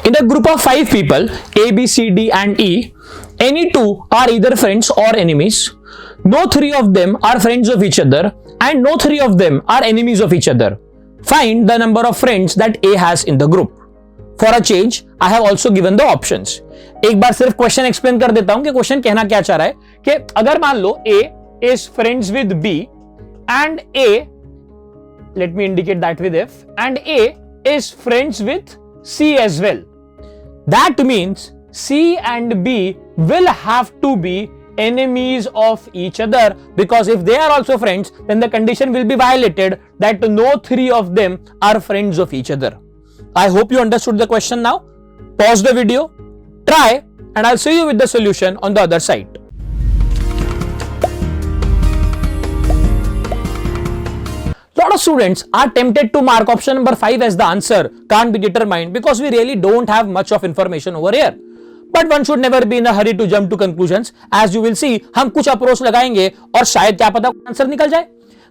In a group of 5 people, A, B, C, D and E, any two are either friends or enemies. No three of them are friends of each other and no three of them are enemies of each other. Find the number of friends that A has in the group. For a change, I have also given the options. एक बार सिर्फ question explain कर देता हूं कि question कहना क्या चाह रहा है कि अगर मान लो A is friends with B and A, let me indicate that with F, and A is friends with C as well. That means C and B will have to be enemies of each other, because if they are also friends, then the condition will be violated that no three of them are friends of each other. I hope you understood the question now. Pause the video, try, and I'll see you with the solution on the other side. Lot of students are tempted to mark option number 5 as the answer can't be determined because we really don't have much of information over here. But one should never be in a hurry to jump to conclusions. As you will see, हम कुछ approach लगाएंगे और शायद क्या पता answer निकल जाए.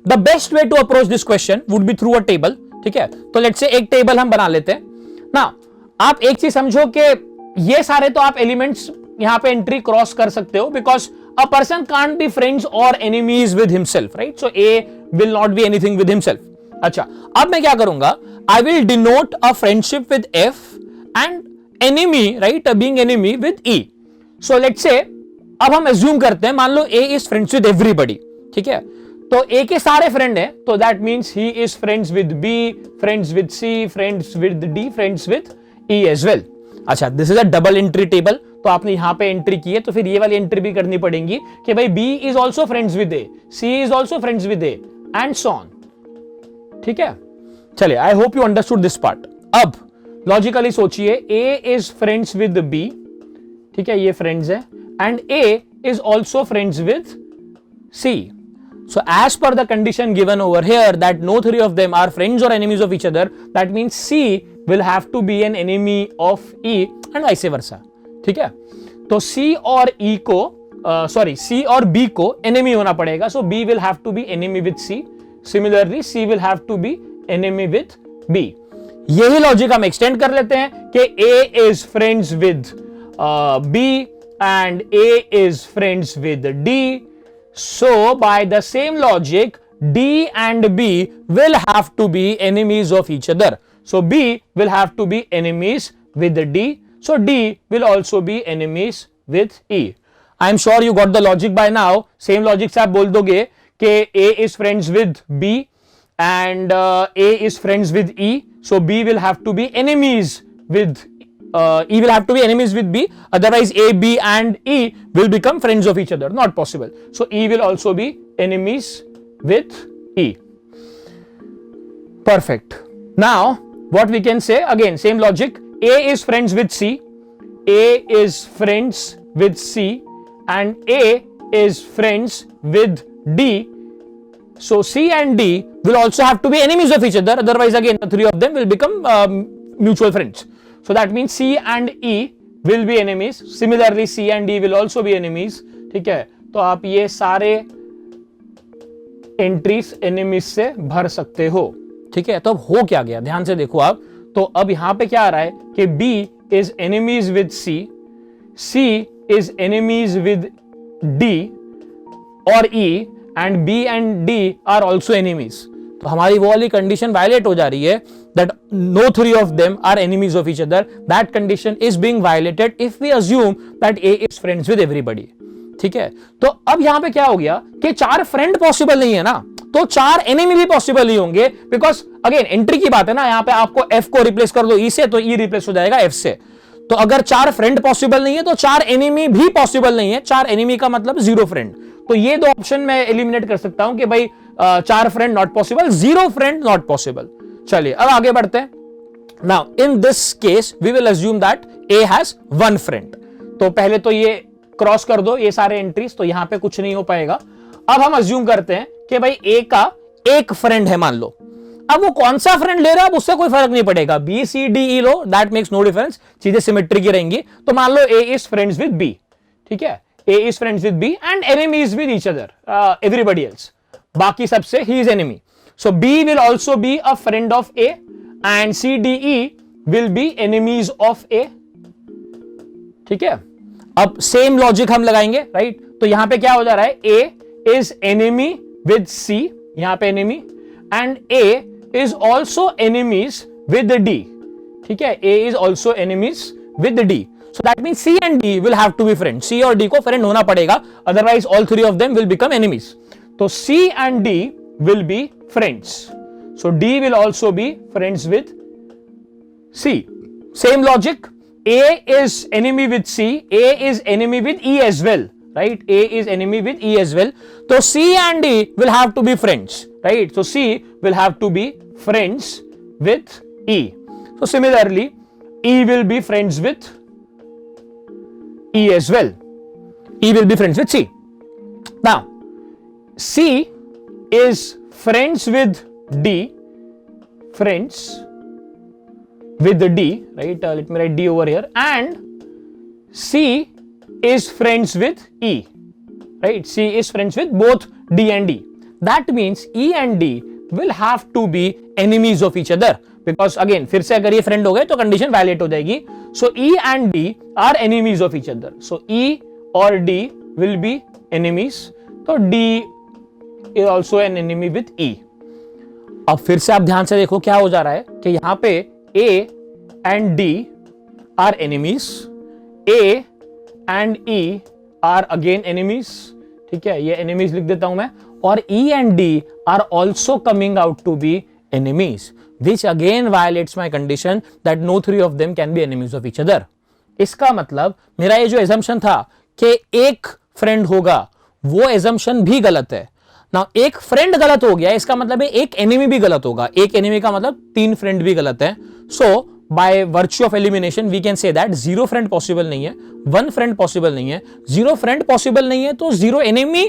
The best way to approach this question would be through a table. ठीक है, तो लेट्स से एक टेबल हम बना लेते हैं. Now, आप एक चीज समझो कि ये सारे तो आप एलिमेंट्स यहाँ पे एंट्री क्रॉस कर सकते हो, because a person can't be friends or enemies with himself, right? So A will not be anything with himself. अच्छा, अब मैं क्या करूंगा? I will denote a friendship with F and enemy, right? Being enemy with E. So let's say, अब हम assume करते हैं, मान लो A is friends with everybody, ठीक है? तो A के सारे फ्रेंड हैं, तो that means he is friends with B, friends with C, friends with D, friends with E as well. अच्छा, this is a double entry table, तो आपने यहां पे एंट्री की है, तो फिर ये वाली एंट्री भी करनी पड़ेगी कि भाई B is also friends with A, C is also friends with A and so on. ठीक है, चलिए, I hope you understood this part. अब लॉजिकली सोचिए, A is friends with B, ठीक है, ये फ्रेंड्स है, and A is also friends with C. So as per the condition given over here that no three of them are friends or enemies of each other, that means C will have to be an enemy of E and vice versa. ठीक है, तो C और E को C और B को enemy होना पड़ेगा, so B will have to be enemy with C. Similarly, C will have to be enemy with B. यही लॉजिक हम एक्सटेंड कर लेते हैं कि A is friends with B and A is friends with D. So by the same logic, D and B will have to be enemies of each other. So B will have to be enemies with D. So D will also be enemies with E. I am sure you got the logic by now. Same logic से आप बोल दोगे कि A is friends with B and A is friends with E. So B will have to be enemies with E will have to be enemies with B, otherwise A, B and E will become friends of each other. Not possible. So E will also be enemies with E. Perfect. Now what we can say, again same logic, A is friends with C, A is friends with C and A is friends with D. So C and D will also have to be enemies of each other, otherwise again the three of them will become mutual friends. So that means C and E will be enemies. Similarly, C and D will also be enemies. ठीक है, तो आप ये सारे entries enemies से भर सकते हो. ठीक है, तो अब हो क्या गया, ध्यान से देखो आप. तो अब यहां पे क्या आ रहा है कि B is enemies with C, C is enemies with D और E, and B and D are also enemies. तो हमारी वो वाली कंडीशन वायलेट हो जा रही है that no three of them are enemies of each other. That condition is being violated if we assume that A is friends with everybody. ठीक है, तो अब यहां पे क्या हो गया कि 4 फ्रेंड पॉसिबल नहीं है ना, तो 4 एनिमी भी पॉसिबल नहीं होंगे, बिकॉज अगेन एंट्री की बात है ना, यहां पे आपको F को रिप्लेस कर दो E से, तो E रिप्लेस हो जाएगा F से. तो अगर 4 फ्रेंड पॉसिबल नहीं है तो 4 एनिमी भी पॉसिबल नहीं है. 4 एनिमी का मतलब 0 फ्रेंड. तो ये 2 ऑप्शन मैं एलिमिनेट कर सकता हूं कि भाई 4 friend not possible, 0 friend not possible. चलिए अब आगे बढ़ते हैं. Now in this case we will assume that A has 1 friend. तो पहले तो ये क्रॉस कर दो ये सारे एंट्रीज, तो यहां पे कुछ नहीं हो पाएगा. अब हम अज्यूम करते हैं कि भाई A का एक फ्रेंड है मान लो. अब वो कौन सा फ्रेंड ले रहा है उससे कोई फर्क नहीं पड़ेगा, B C D E लो, दैट मेक्स नो डिफरेंस, चीजें सिमेट्री की रहेंगी. तो मान लो A is friends with B, ठीक है, A is friends with B and enemies with each other, everybody else, बाकी सबसे ही is enemy. So B will also be a friend of A and C D E will be enemies of A. ठीक है, अब same logic हम लगाएंगे, right? तो यहां पे क्या हो जा रहा है, A is enemy with C, यहां पे enemy, and A is also enemies with D. ठीक है, A is also enemies with D, so that means C and D will have to be friend. C और D को friend होना पड़ेगा, otherwise all three of them will become enemies. तो C and D will be friends, so D will also be friends with C. Same logic. A is enemy with C. A is enemy with E as well. Right? A is enemy with E as well. So C and D will have to be friends. Right? So C will have to be friends with E. So similarly, E will be friends with E as well. E will be friends with C. Now, C is friends with D. Friends with the D, right? Let me write D over here. And C is friends with E, right? C is friends with both D and D. That means E and D will have to be enemies of each other, because again फिर से अगर ये friend हो गए तो condition violate हो जाएगी. So E and D are enemies of each other. So E or D will be enemies. So D is also an enemy with E. अब फिर से आप ध्यान से देखो क्या हो जा रहा है कि यहां पे A and D are enemies, A and E are again enemies. ठीक है, ये enemies लिख देता हूं मैं, और E and D are also coming out to be enemies, which again violates my condition that no three of them can be enemies of each other. इसका मतलब मेरा ये जो assumption था कि एक friend होगा, वो assumption भी गलत है ना। एक फ्रेंड गलत हो गया, इसका मतलब है एक एनिमी भी गलत होगा। एक एनिमी का मतलब तीन फ्रेंड भी गलत है। So by virtue of elimination we can say that zero friend possible नहीं है, वन फ्रेंड पॉसिबल नहीं है। जीरो फ्रेंड पॉसिबल नहीं है तो zero enemy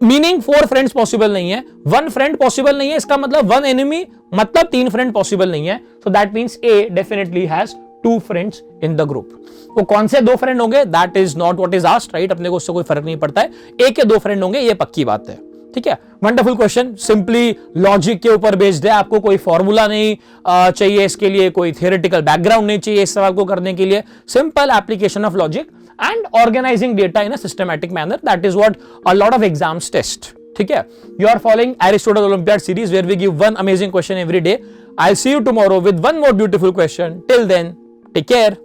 meaning four friends possible नहीं है। वन फ्रेंड पॉसिबल नहीं है, इसका मतलब वन एनिमी मतलब तीन फ्रेंड पॉसिबल नहीं है। So that means A definitely has two friends in the group. वो कौन से दो फ्रेंड होंगे, that is not what is asked, right? अपने को उससे कोई फर्क नहीं पड़ता है, एक के दो फ्रेंड होंगे, ये पक्की बात है। ठीक है, वंडरफुल क्वेश्चन, सिंपली लॉजिक के ऊपर बेस्ड है। आपको कोई फॉर्मूला नहीं चाहिए इसके लिए, कोई थियोरेटिकल बैकग्राउंड नहीं चाहिए इस सवाल को करने के लिए। Simple application of logic and organizing data in a systematic manner, that is what a lot of exams test. ठीक है, you are following Aristotle Olympiad series where we give one amazing question every day. I see you tomorrow with one more beautiful question. Till then, take care.